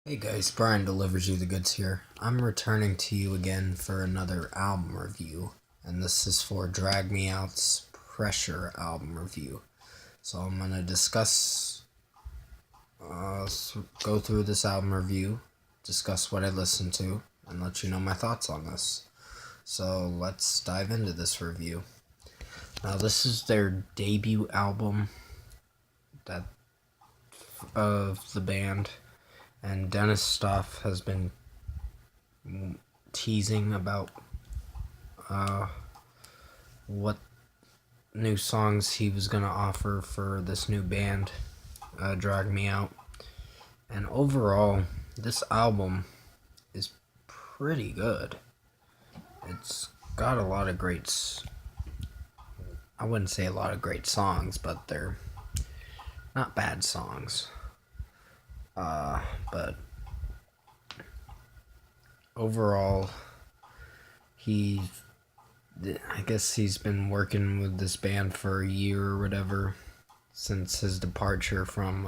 Hey guys, Brian delivers you the goods here. I'm returning to you again for another album review, and this is for Drag Me Out's Pressure album review. So I'm gonna go through this album review, discuss what I listened to, and let you know my thoughts on this. So let's dive into this review. Now this is their debut album that of the band, and Dennis Stoff has been teasing about what new songs he was going to offer for this new band, Drag Me Out. And overall, this album is pretty good. It's got a lot of I wouldn't say a lot of great songs, but they're not bad songs. But overall, I guess he's been working with this band for a year or whatever since his departure from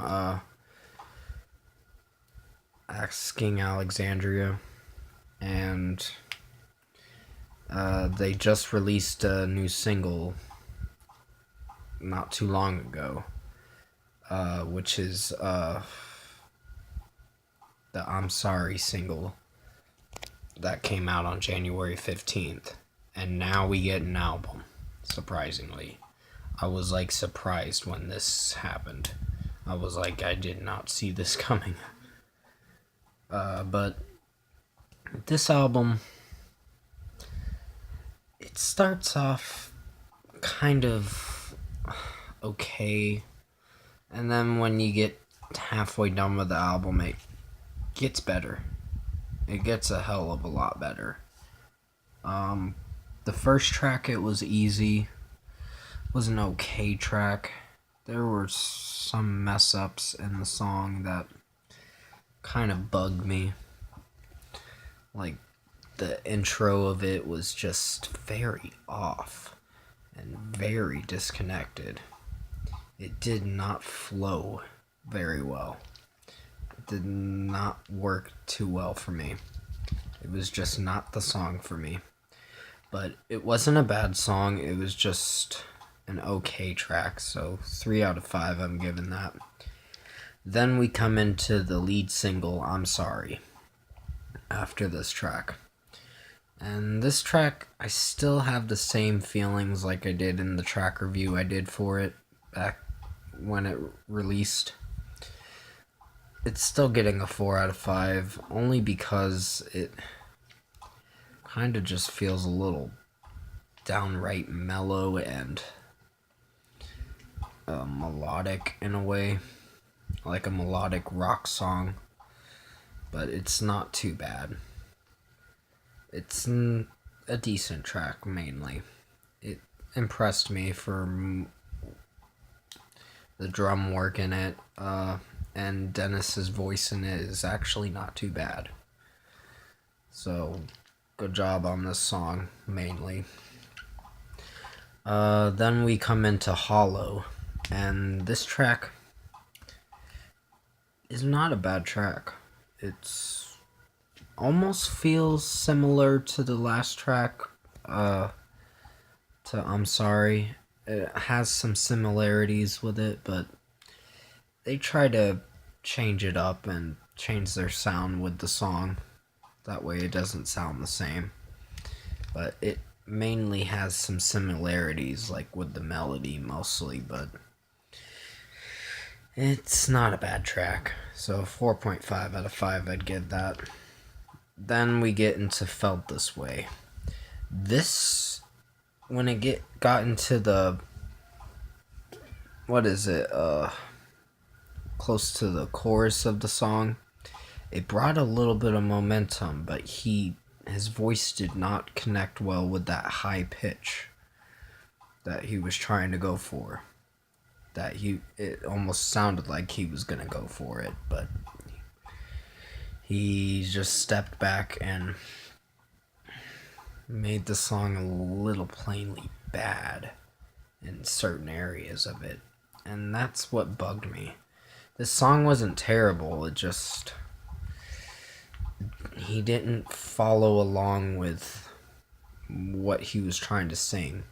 Asking Alexandria, and they just released a new single not too long ago, which is the I'm Sorry single that came out on January 15th. And now we get an album, surprisingly. I was surprised when this happened. I was I did not see this coming. But this album, it starts off kind of okay, and then when you get halfway done with the album, it gets better. It gets a hell of a lot better. The first track, it was easy, was an okay track. There were some mess ups in the song that kind of bugged me. Like, the intro of it was just very off and very disconnected. It did not flow very well. It did not work too well for me. It was just not the song for me. But it wasn't a bad song, it was just an okay track, so 3 out of 5 I'm giving that. Then we come into the lead single, I'm Sorry, after this track. And this track, I still have the same feelings like I did in the track review I did for it back when it released. It's still getting a 4 out of 5, only because it kind of just feels a little downright mellow and melodic in a way, like a melodic rock song, but it's not too bad. It's a decent track, mainly. It impressed me for the drum work in it, and Dennis's voice in it is actually not too bad. So, good job on this song, mainly. Then we come into Hollow, and this track is not a bad track. It's almost feels similar to the last track, to I'm Sorry. It has some similarities with it, but they try to change it up and change their sound with the song. That way it doesn't sound the same. But it mainly has some similarities, like with the melody mostly, but it's not a bad track. So 4.5 out of 5 I'd give that. Then we get into Felt This Way. This, when it got into the, what is it, close to the chorus of the song, it brought a little bit of momentum, but his voice did not connect well with that high pitch that he was trying to go for. It almost sounded like he was gonna go for it, but he just stepped back and made the song a little plainly bad in certain areas of it, and that's what bugged me. This song wasn't terrible, it just he didn't follow along with what he was trying to sing,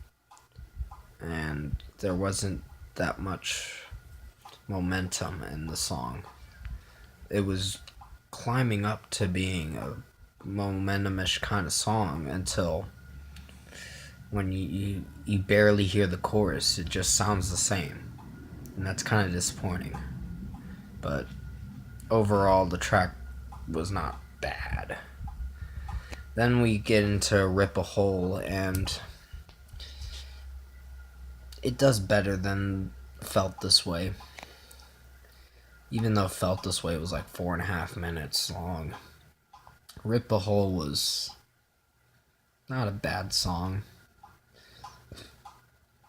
and there wasn't that much momentum in the song. It was climbing up to being a momentumish kind of song until when you barely hear the chorus, it just sounds the same, and that's kind of disappointing. But overall, the track was not bad. Then we get into Rip a Hole, and it does better than Felt This Way. Even though Felt This Way was like 4.5 minutes long, Rip a Hole was not a bad song.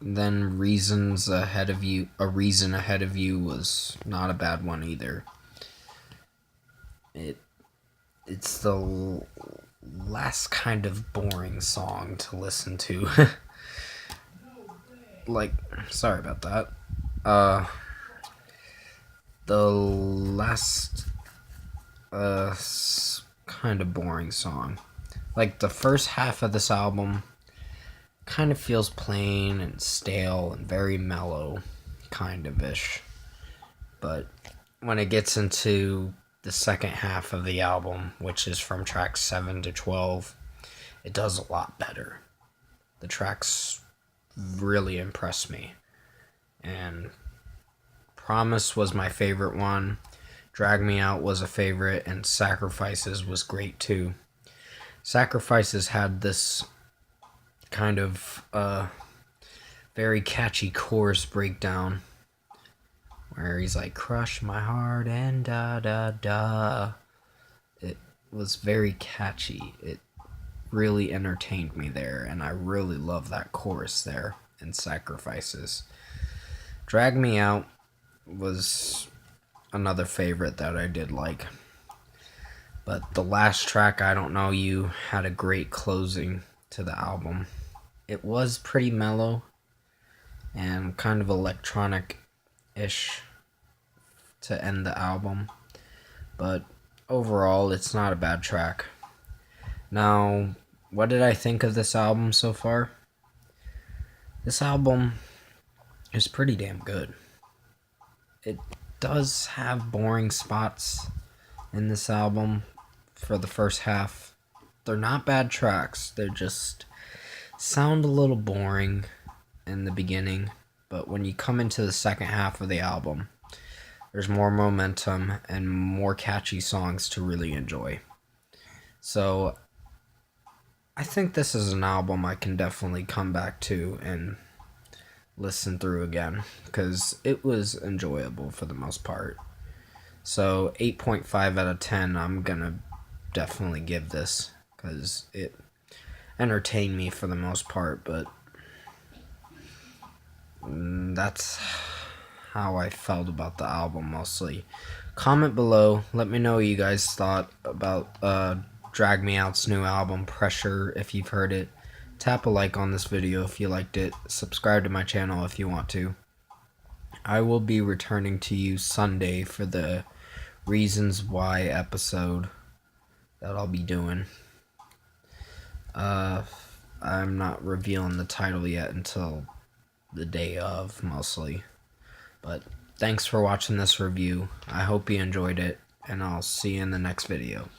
Then Reasons Ahead of You, A Reason Ahead of You was not a bad one either. It's the last kind of boring song to listen to. Like, sorry about that. The last kind of boring song. Like, the first half of this album kind of feels plain and stale and very mellow, kind of ish. But when it gets into the second half of the album, which is from tracks 7 to 12, it does a lot better. The tracks really impressed me. And Promise was my favorite one. Drag Me Out was a favorite, and Sacrifices was great too. Sacrifices had this kind of very catchy chorus breakdown where he's like, crush my heart and da da da. It was very catchy. It really entertained me there, and I really love that chorus there in Sacrifices. Drag Me Out was another favorite that I did like. But the last track, I Don't Know You, had a great closing to the album. It was pretty mellow and kind of electronic-ish to end the album. But overall, it's not a bad track. Now, what did I think of this album so far? This album is pretty damn good. It does have boring spots in this album for the first half. They're not bad tracks. They just sound a little boring in the beginning. But when you come into the second half of the album, there's more momentum and more catchy songs to really enjoy. So I think this is an album I can definitely come back to and listen through again, because it was enjoyable for the most part. So 8.5 out of 10 I'm gonna definitely give this, because it entertained me for the most part. But that's how I felt about the album mostly. Comment below, let me know what you guys thought about Drag Me Out's new album, Pressure, if you've heard it. Tap a like on this video if you liked it. Subscribe to my channel if you want to. I will be returning to you Sunday for the Reasons Why episode that I'll be doing. I'm not revealing the title yet until the day of, mostly. But thanks for watching this review. I hope you enjoyed it, and I'll see you in the next video.